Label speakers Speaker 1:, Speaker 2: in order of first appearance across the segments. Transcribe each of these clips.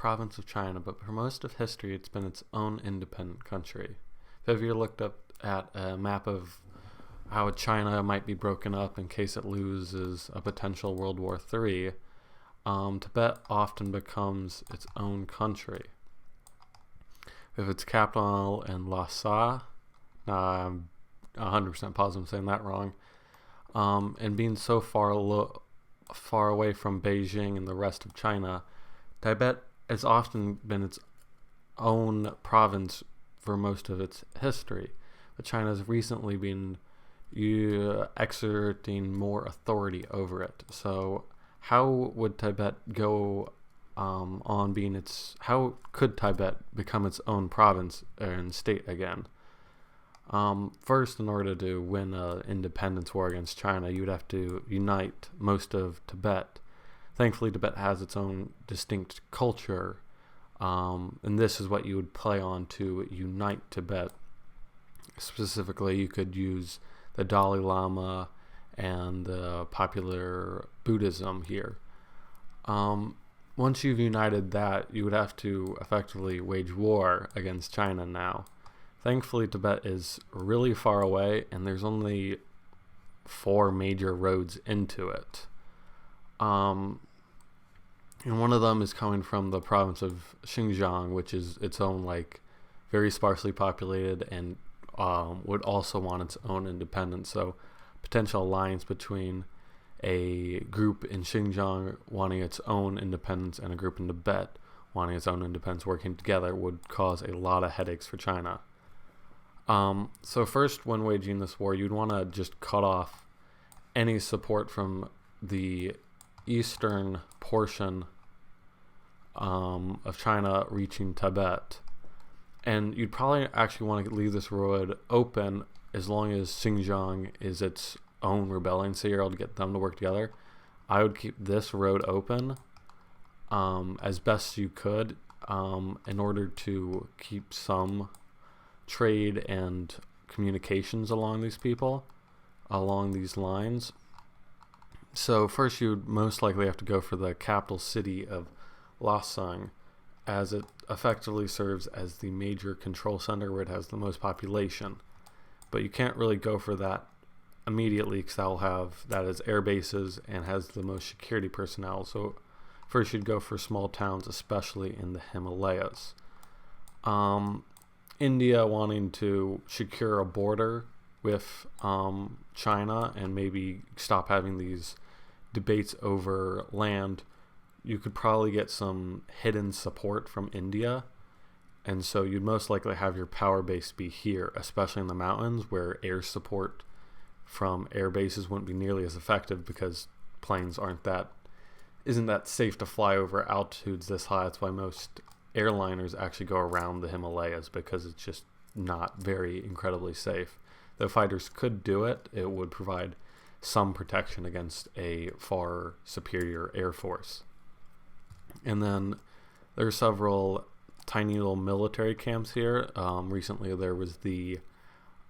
Speaker 1: province of China, but for most of history, it's been its own independent country. Have you looked up at a map of how China might be broken up in case it loses a potential World War III? Tibet often becomes its own country. With its capital in Lhasa, I'm 100% positive I'm saying that wrong, and being so far away from Beijing and the rest of China, Tibet has often been its own province for most of its history. But China has recently been exerting more authority over it. So how would Tibet go on being its... How could Tibet become its own province and state again? First, in order to win an independence war against China, you would have to unite most of Tibet. Thankfully, Tibet has its own distinct culture, and this is what you would play on to unite Tibet. Specifically, you could use the Dalai Lama and the popular Buddhism here. Once you've united that, you would have to effectively wage war against China now. Thankfully, Tibet is really far away, and there's only 4 major roads into it. And one of them is coming from the province of Xinjiang, which is its own, very sparsely populated and would also want its own independence. So, potential alliance between a group in Xinjiang wanting its own independence and a group in Tibet wanting its own independence working together would cause a lot of headaches for China. So first, when waging this war, you'd want to just cut off any support from the eastern portion of China reaching Tibet. And you'd probably actually want to leave this road open as long as Xinjiang is its own rebellion, so you're able to get them to work together. I would keep this road open as best you could in order to keep some trade and communications along these lines. So first you'd most likely have to go for the capital city of Lhasa, as it effectively serves as the major control center where it has the most population. But you can't really go for that immediately because that has air bases and has the most security personnel. So first you'd go for small towns, especially in the Himalayas. India wanting to secure a border with China and maybe stop having these debates over land, you could probably get some hidden support from India. And so you'd most likely have your power base be here, especially in the mountains where air support from air bases wouldn't be nearly as effective because planes isn't that safe to fly over altitudes this high. That's why most airliners actually go around the Himalayas because it's just not very incredibly safe. Though fighters could do it, it would provide some protection against a far superior air force. And then there are several tiny little military camps here. Recently there was the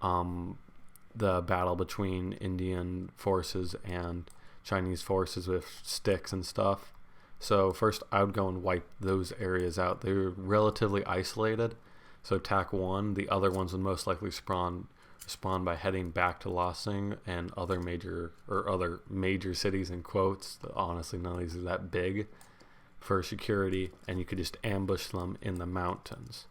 Speaker 1: battle between Indian forces and Chinese forces with sticks and stuff. So first I would go and wipe those areas out. They're relatively isolated, so attack one. The other ones would most likely spawn by heading back to Lhasa and other major cities in quotes. Honestly, none of these are that big for security, and you could just ambush them in the mountains.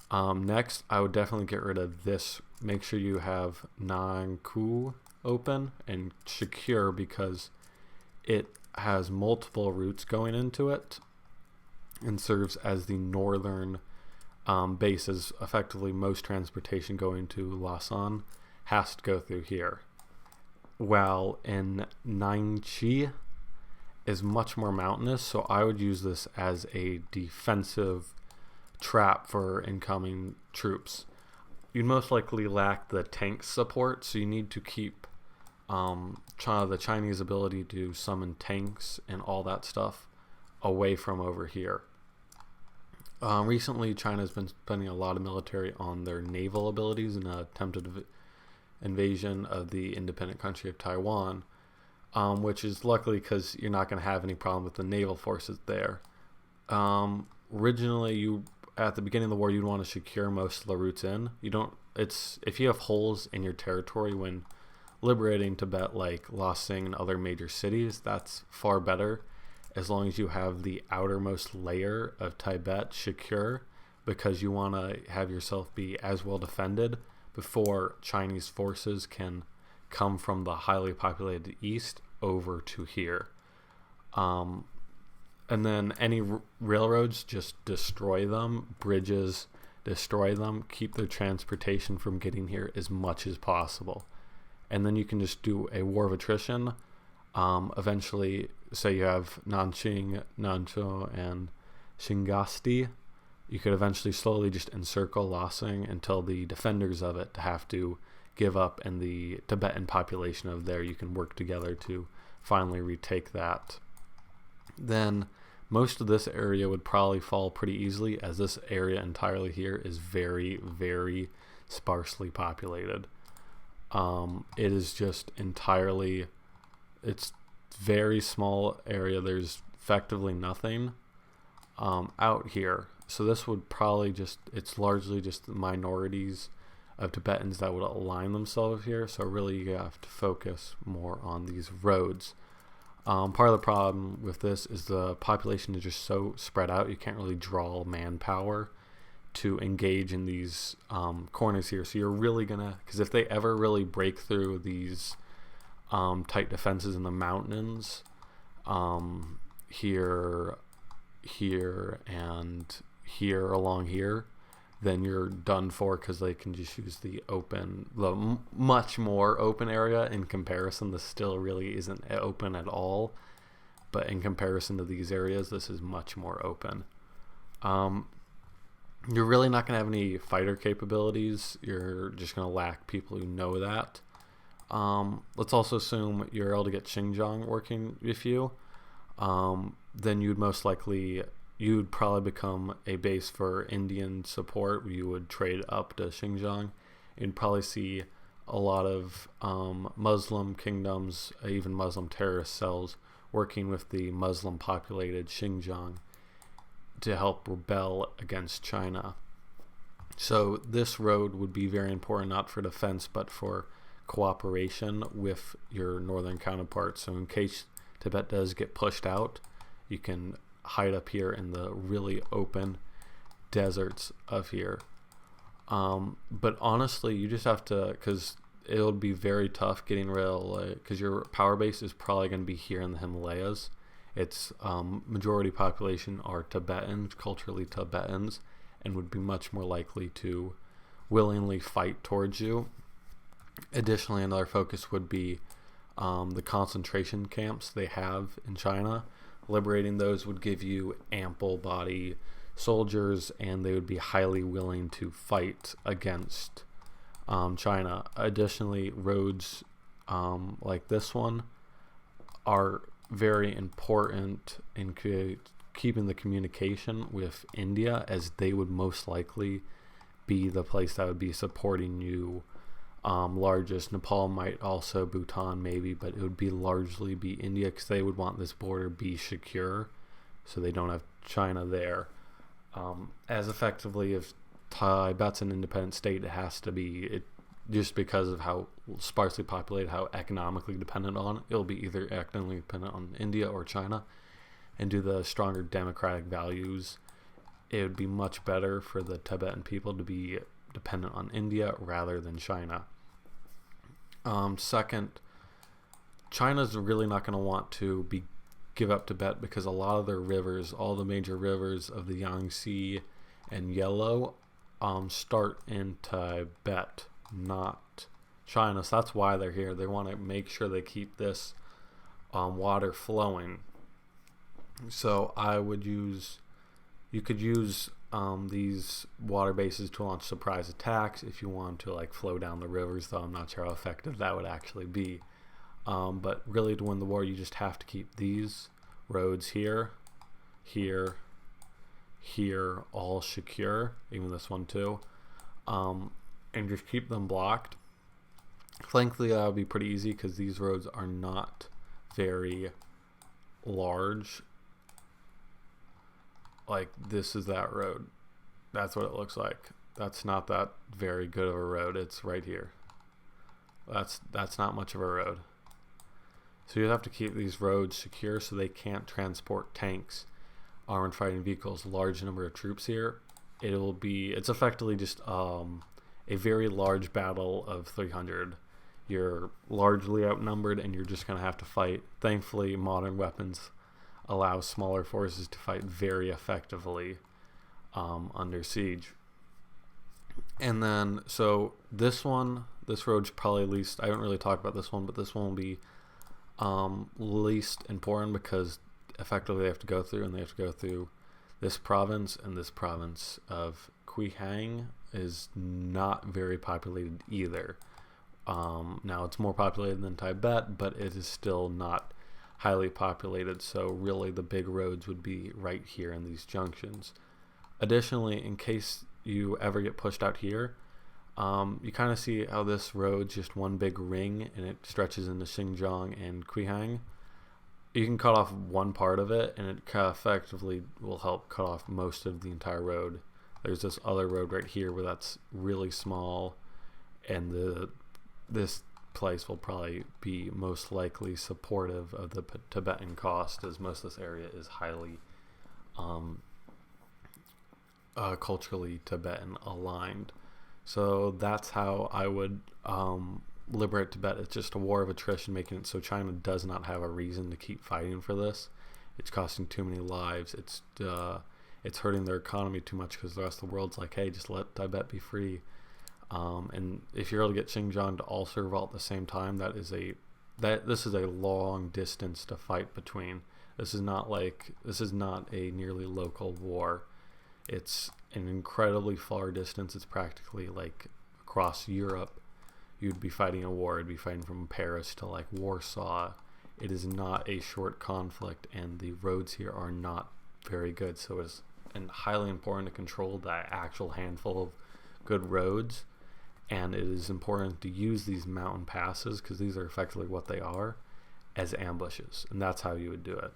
Speaker 1: Next, I would definitely get rid of this. Make sure you have Nangku open and secure because it has multiple routes going into it and serves as the northern bases. Effectively, most transportation going to Lhasa has to go through here. While in Ningxi is much more mountainous, so I would use this as a defensive trap for incoming troops. You'd most likely lack the tank support, so you need to keep the Chinese ability to summon tanks and all that stuff away from over here. Recently, China has been spending a lot of military on their naval abilities in an attempted invasion of the independent country of Taiwan, which is luckily because you're not going to have any problem with the naval forces there. originally you at the beginning of the war you'd want to secure most of the routes in. You don't. It's if you have holes in your territory when liberating Tibet, like Lhasa and other major cities, that's far better, as long as you have the outermost layer of Tibet secure, because you want to have yourself be as well defended before Chinese forces can come from the highly populated east over to here. And then any railroads, just destroy them. Bridges, destroy them. Keep their transportation from getting here as much as possible. And then you can just do a war of attrition. Eventually, say you have Nanqing, Nanzhou, and Xingasti, you could eventually slowly just encircle Lhasa until the defenders of it have to give up, and the Tibetan population of there, you can work together to finally retake that. Then most of this area would probably fall pretty easily, as this area entirely here is very, very sparsely populated. It is just entirely, it's very small area. There's effectively nothing out here. So this would probably just, it's largely just the minorities of Tibetans that would align themselves here. So really you have to focus more on these roads. Part of the problem with this is the population is just so spread out, you can't really draw manpower to engage in these corners here. So you're really gonna, because if they ever really break through these tight defenses in the mountains, here, and here along here, then you're done for, because they can just use the much more open area. In comparison, this still really isn't open at all, but in comparison to these areas, this is much more open. You're really not going to have any fighter capabilities. You're just going to lack people who know that. Let's also assume you're able to get Xinjiang working with you. Then you'd probably become a base for Indian support. You would trade up to Xinjiang. You'd probably see a lot of Muslim kingdoms, even Muslim terrorist cells, working with the Muslim populated Xinjiang to help rebel against China. So this road would be very important, not for defense, but for cooperation with your northern counterparts. So in case Tibet does get pushed out, you can hide up here in the really open deserts of here. But honestly, you just have to, because it'll be very tough getting because your power base is probably going to be here in the Himalayas. Its majority population are Tibetans, culturally Tibetans, and would be much more likely to willingly fight towards you. Additionally, another focus would be the concentration camps they have in China. Liberating those would give you ample body soldiers, and they would be highly willing to fight against China. Additionally, roads like this one are very important in keeping the communication with India, as they would most likely be the place that would be supporting you largest. Nepal might also, Bhutan maybe, but it would be largely be India, because they would want this border be secure so they don't have China there. As effectively, if Tibet's an independent state, it has to be, just because of how sparsely populated, how economically dependent on it, it'll be either economically dependent on India or China. And due to the stronger democratic values, it would be much better for the Tibetan people to be dependent on India rather than China. Second, China's really not going to want to give up Tibet, because a lot of their rivers, all the major rivers of the Yangtze and Yellow, start in Tibet, not China. So that's why they're here. They want to make sure they keep this water flowing. So you could use these water bases to launch surprise attacks if you want to flow down the rivers, though I'm not sure how effective that would actually be. But really, to win the war, you just have to keep these roads here, all secure, even this one too, and just keep them blocked. Thankfully, that would be pretty easy, because these roads are not very large. like this is that road. That's what it looks like. That's not that very good of a road. It's right here. That's not much of a road. So you have to keep these roads secure so they can't transport tanks, armored fighting vehicles, large number of troops here. It's effectively just a very large battle of 300. You're largely outnumbered and you're just going to have to fight. Thankfully, modern weapons allow smaller forces to fight very effectively under siege. And then, so this road's probably least, I haven't really talked about this one, but this one will be least important because effectively they have to go through this province, and this province of Quihang is not very populated either. Now it's more populated than Tibet, but it is still not highly populated, so really the big roads would be right here in these junctions. Additionally, in case you ever get pushed out here, you kind of see how this road's just one big ring and it stretches into Xinjiang and Quihang. You can cut off one part of it and it effectively will help cut off most of the entire road. There's this other road right here where that's really small, and this place will probably be most likely supportive of the Tibetan cause, as most of this area is highly culturally Tibetan aligned. So that's how I would liberate Tibet. It's just a war of attrition, making it so China does not have a reason to keep fighting for this. It's costing too many lives. It's hurting their economy too much because the rest of the world's like, hey, just let Tibet be free. And if you're able to get Xinjiang to also revolt at the same time, this is a long distance to fight between. This is not a nearly local war. It's an incredibly far distance. It's practically like across Europe. You'd be fighting a war. It'd be fighting from Paris to like Warsaw. It is not a short conflict, and the roads here are not very good. So it's highly important to control that actual handful of good roads. And it is important to use these mountain passes, because these are effectively what they are, as ambushes. And that's how you would do it.